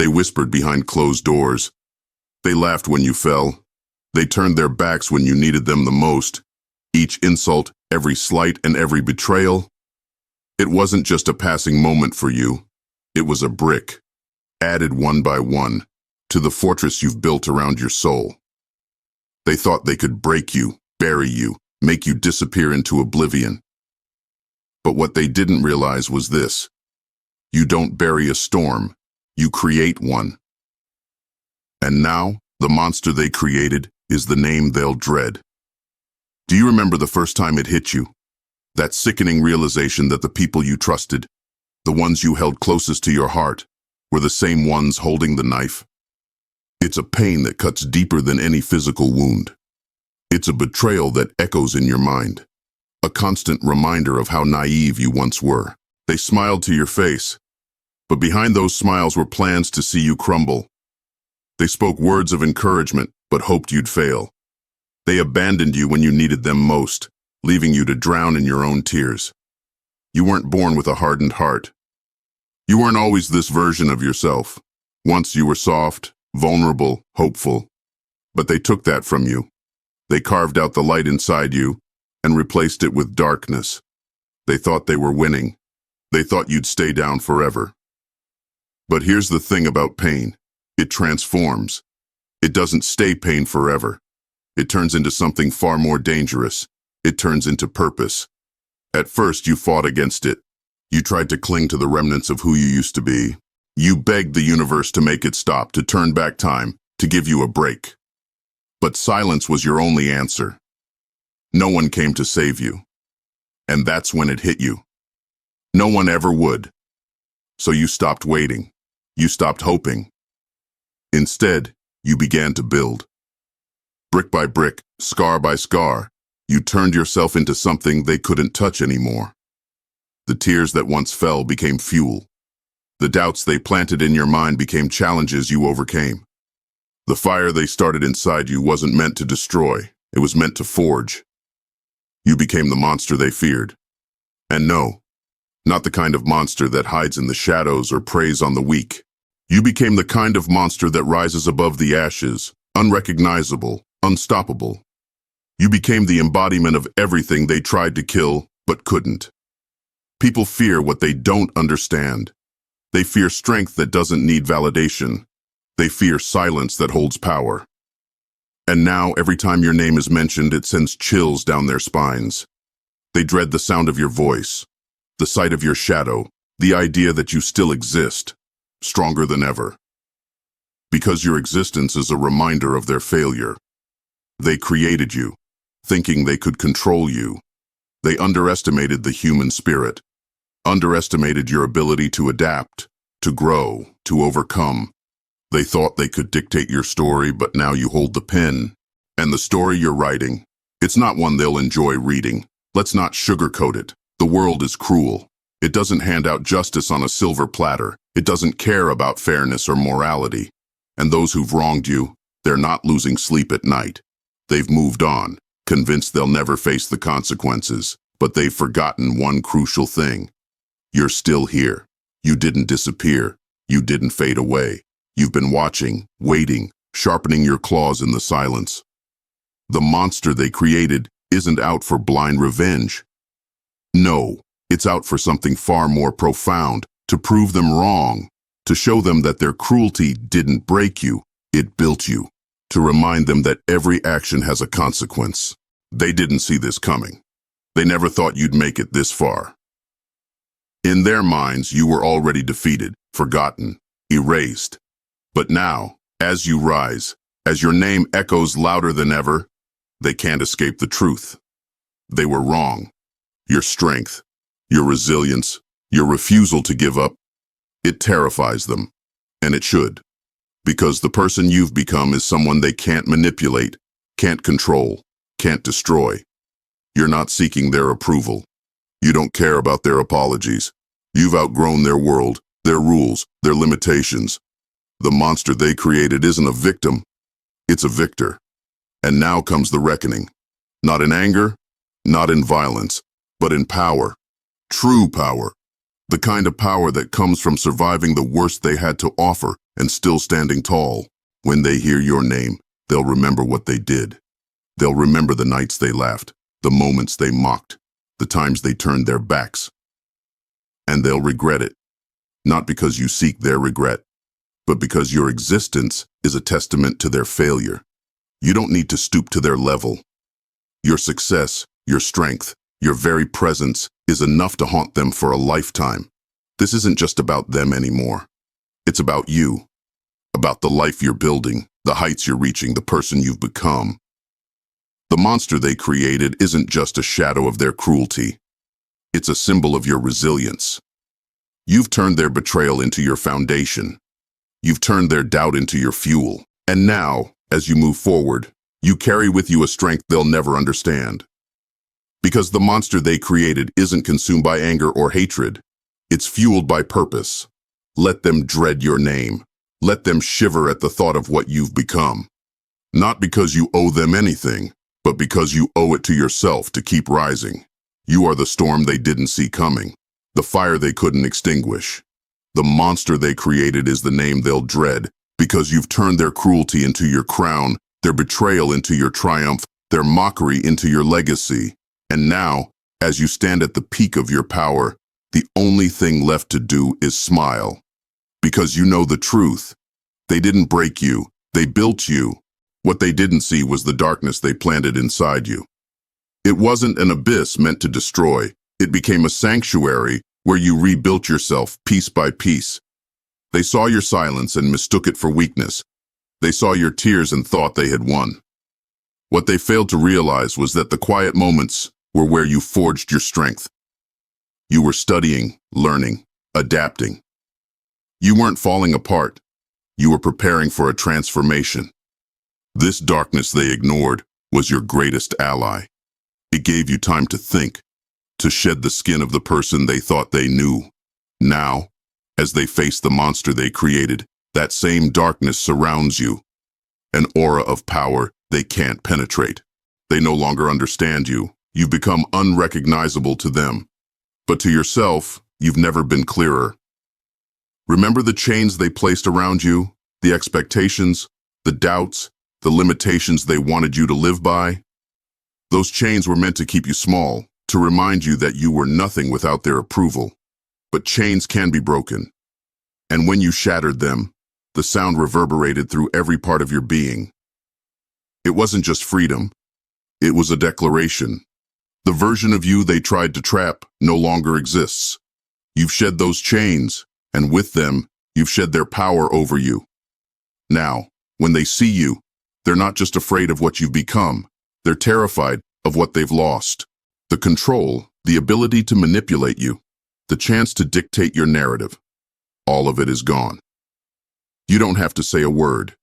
They whispered behind closed doors. They laughed when you fell. They turned their backs when you needed them the most. Each insult, every slight, and every betrayal. It wasn't just a passing moment for you. It was a brick, added one by one, to the fortress you've built around your soul. They thought they could break you, bury you, make you disappear into oblivion. But what they didn't realize was this. You don't bury a storm, you create one. And now, the monster they created is the name they'll dread. Do you remember the first time it hit you? That sickening realization that the people you trusted, the ones you held closest to your heart, were the same ones holding the knife? It's a pain that cuts deeper than any physical wound. It's a betrayal that echoes in your mind. A constant reminder of how naive you once were. They smiled to your face, but behind those smiles were plans to see you crumble. They spoke words of encouragement, but hoped you'd fail. They abandoned you when you needed them most, leaving you to drown in your own tears. You weren't born with a hardened heart. You weren't always this version of yourself. Once you were soft, vulnerable, hopeful. But they took that from you. They carved out the light inside you and replaced it with darkness. They thought they were winning. They thought you'd stay down forever. But here's the thing about pain. It transforms. It doesn't stay pain forever. It turns into something far more dangerous. It turns into purpose. At first, you fought against it. You tried to cling to the remnants of who you used to be. You begged the universe to make it stop, to turn back time, to give you a break. But silence was your only answer. No one came to save you. And that's when it hit you. No one ever would. So you stopped waiting. You stopped hoping. Instead, you began to build. Brick by brick, scar by scar, you turned yourself into something they couldn't touch anymore. The tears that once fell became fuel. The doubts they planted in your mind became challenges you overcame. The fire they started inside you wasn't meant to destroy, it was meant to forge. You became the monster they feared. And no, not the kind of monster that hides in the shadows or preys on the weak. You became the kind of monster that rises above the ashes, unrecognizable, unstoppable. You became the embodiment of everything they tried to kill, but couldn't. People fear what they don't understand. They fear strength that doesn't need validation. They fear silence that holds power. And now, every time your name is mentioned, it sends chills down their spines. They dread the sound of your voice, the sight of your shadow, the idea that you still exist, stronger than ever. Because your existence is a reminder of their failure. They created you, thinking they could control you. They underestimated the human spirit, underestimated your ability to adapt, to grow, to overcome. They thought they could dictate your story, but now you hold the pen. And the story you're writing, it's not one they'll enjoy reading. Let's not sugarcoat it. The world is cruel. It doesn't hand out justice on a silver platter. It doesn't care about fairness or morality. And those who've wronged you, they're not losing sleep at night. They've moved on, convinced they'll never face the consequences. But they've forgotten one crucial thing. You're still here. You didn't disappear. You didn't fade away. You've been watching, waiting, sharpening your claws in the silence. The monster they created isn't out for blind revenge. No, it's out for something far more profound, to prove them wrong, to show them that their cruelty didn't break you, it built you, to remind them that every action has a consequence. They didn't see this coming. They never thought you'd make it this far. In their minds, you were already defeated, forgotten, erased. But now, as you rise, as your name echoes louder than ever, they can't escape the truth. They were wrong. Your strength, your resilience, your refusal to give up, it terrifies them. And it should. Because the person you've become is someone they can't manipulate, can't control, can't destroy. You're not seeking their approval. You don't care about their apologies. You've outgrown their world, their rules, their limitations. The monster they created isn't a victim, it's a victor. And now comes the reckoning. Not in anger, not in violence, but in power. True power. The kind of power that comes from surviving the worst they had to offer and still standing tall. When they hear your name, they'll remember what they did. They'll remember the nights they laughed, the moments they mocked, the times they turned their backs. And they'll regret it, not because you seek their regret, but because your existence is a testament to their failure. You don't need to stoop to their level. Your success, your strength, your very presence is enough to haunt them for a lifetime. This isn't just about them anymore. It's about you, about the life you're building, the heights you're reaching, the person you've become. The monster they created isn't just a shadow of their cruelty. It's a symbol of your resilience. You've turned their betrayal into your foundation. You've turned their doubt into your fuel. And now, as you move forward, you carry with you a strength they'll never understand. Because the monster they created isn't consumed by anger or hatred. It's fueled by purpose. Let them dread your name. Let them shiver at the thought of what you've become. Not because you owe them anything, but because you owe it to yourself to keep rising. You are the storm they didn't see coming, the fire they couldn't extinguish. The monster they created is the name they'll dread, because you've turned their cruelty into your crown, their betrayal into your triumph, their mockery into your legacy. And now, as you stand at the peak of your power, the only thing left to do is smile. Because you know the truth. They didn't break you, they built you. What they didn't see was the darkness they planted inside you. It wasn't an abyss meant to destroy. It became a sanctuary where you rebuilt yourself piece by piece. They saw your silence and mistook it for weakness. They saw your tears and thought they had won. What they failed to realize was that the quiet moments were where you forged your strength. You were studying, learning, adapting. You weren't falling apart. You were preparing for a transformation. This darkness they ignored was your greatest ally. It gave you time to think, to shed the skin of the person they thought they knew. Now, as they face the monster they created, that same darkness surrounds you. An aura of power they can't penetrate. They no longer understand you. You've become unrecognizable to them. But to yourself, you've never been clearer. Remember the chains they placed around you, the expectations, the doubts, the limitations they wanted you to live by? Those chains were meant to keep you small, to remind you that you were nothing without their approval. But chains can be broken. And when you shattered them, the sound reverberated through every part of your being. It wasn't just freedom. It was a declaration. The version of you they tried to trap no longer exists. You've shed those chains, and with them, you've shed their power over you. Now, when they see you, they're not just afraid of what you've become. They're terrified of what they've lost. The control, the ability to manipulate you, the chance to dictate your narrative. All of it is gone. You don't have to say a word.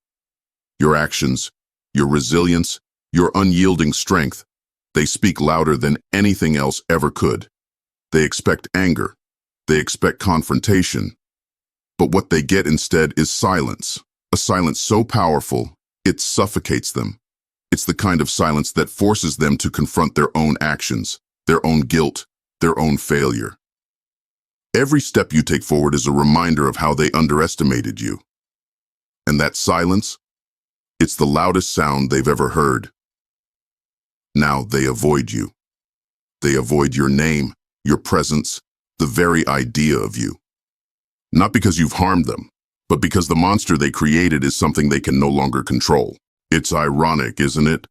Your actions, your resilience, your unyielding strength, they speak louder than anything else ever could. They expect anger. They expect confrontation. But what they get instead is silence. A silence so powerful, it suffocates them. It's the kind of silence that forces them to confront their own actions, their own guilt, their own failure. Every step you take forward is a reminder of how they underestimated you. And that silence, it's the loudest sound they've ever heard. Now they avoid you. They avoid your name, your presence, the very idea of you. Not because you've harmed them, but because the monster they created is something they can no longer control. It's ironic, isn't it?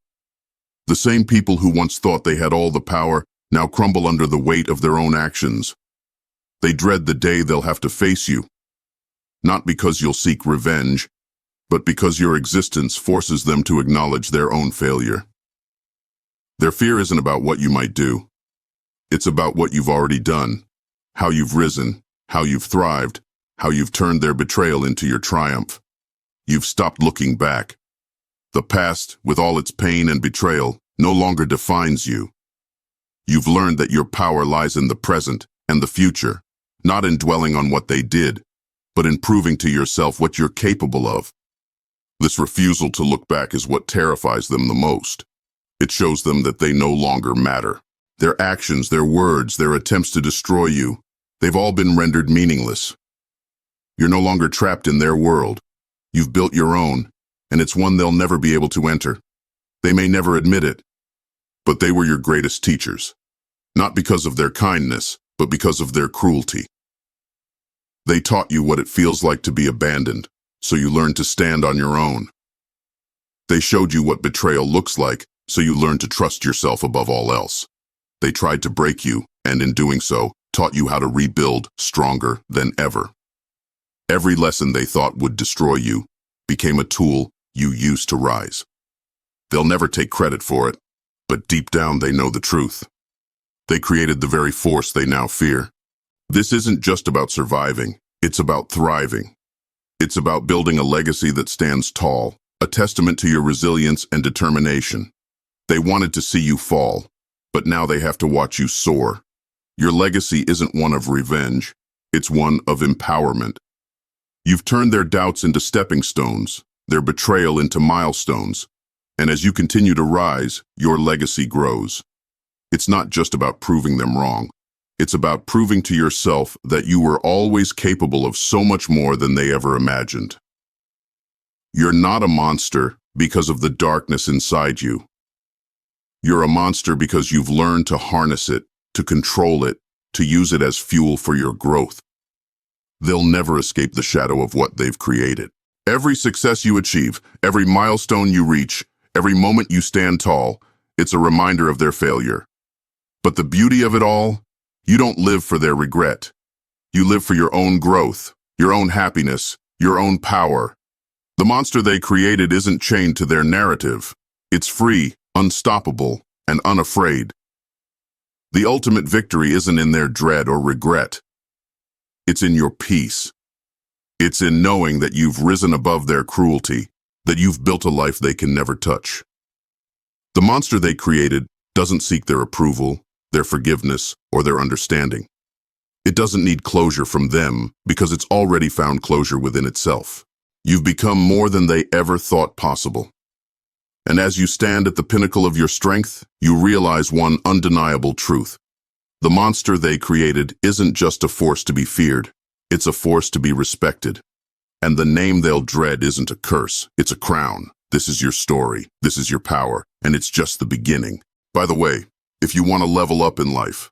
The same people who once thought they had all the power now crumble under the weight of their own actions. They dread the day they'll have to face you. Not because you'll seek revenge, but because your existence forces them to acknowledge their own failure. Their fear isn't about what you might do. It's about what you've already done, how you've risen, how you've thrived, how you've turned their betrayal into your triumph. You've stopped looking back. The past, with all its pain and betrayal, no longer defines you. You've learned that your power lies in the present and the future, not in dwelling on what they did, but in proving to yourself what you're capable of. This refusal to look back is what terrifies them the most. It shows them that they no longer matter. Their actions, their words, their attempts to destroy you, they've all been rendered meaningless. You're no longer trapped in their world. You've built your own, and it's one they'll never be able to enter. They may never admit it, but they were your greatest teachers. Not because of their kindness, but because of their cruelty. They taught you what it feels like to be abandoned, so you learned to stand on your own. They showed you what betrayal looks like, so you learned to trust yourself above all else. They tried to break you, and in doing so, taught you how to rebuild stronger than ever. Every lesson they thought would destroy you became a tool you used to rise. They'll never take credit for it, but deep down they know the truth. They created the very force they now fear. This isn't just about surviving, it's about thriving. It's about building a legacy that stands tall, a testament to your resilience and determination. They wanted to see you fall, but now they have to watch you soar. Your legacy isn't one of revenge, it's one of empowerment. You've turned their doubts into stepping stones, their betrayal into milestones, and as you continue to rise, your legacy grows. It's not just about proving them wrong. It's about proving to yourself that you were always capable of so much more than they ever imagined. You're not a monster because of the darkness inside you. You're a monster because you've learned to harness it, to control it, to use it as fuel for your growth. They'll never escape the shadow of what they've created. Every success you achieve, every milestone you reach, every moment you stand tall, it's a reminder of their failure. But the beauty of it all, you don't live for their regret. You live for your own growth, your own happiness, your own power. The monster they created isn't chained to their narrative. It's free, unstoppable, and unafraid. The ultimate victory isn't in their dread or regret. It's in your peace. It's in knowing that you've risen above their cruelty, that you've built a life they can never touch. The monster they created doesn't seek their approval, their forgiveness, or their understanding. It doesn't need closure from them because it's already found closure within itself. You've become more than they ever thought possible. And as you stand at the pinnacle of your strength, you realize one undeniable truth. The monster they created isn't just a force to be feared, it's a force to be respected. And the name they'll dread isn't a curse, it's a crown. This is your story, this is your power, and it's just the beginning. By the way, if you want to level up in life,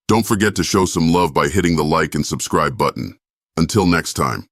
don't forget to show some love by hitting the like and subscribe button. Until next time.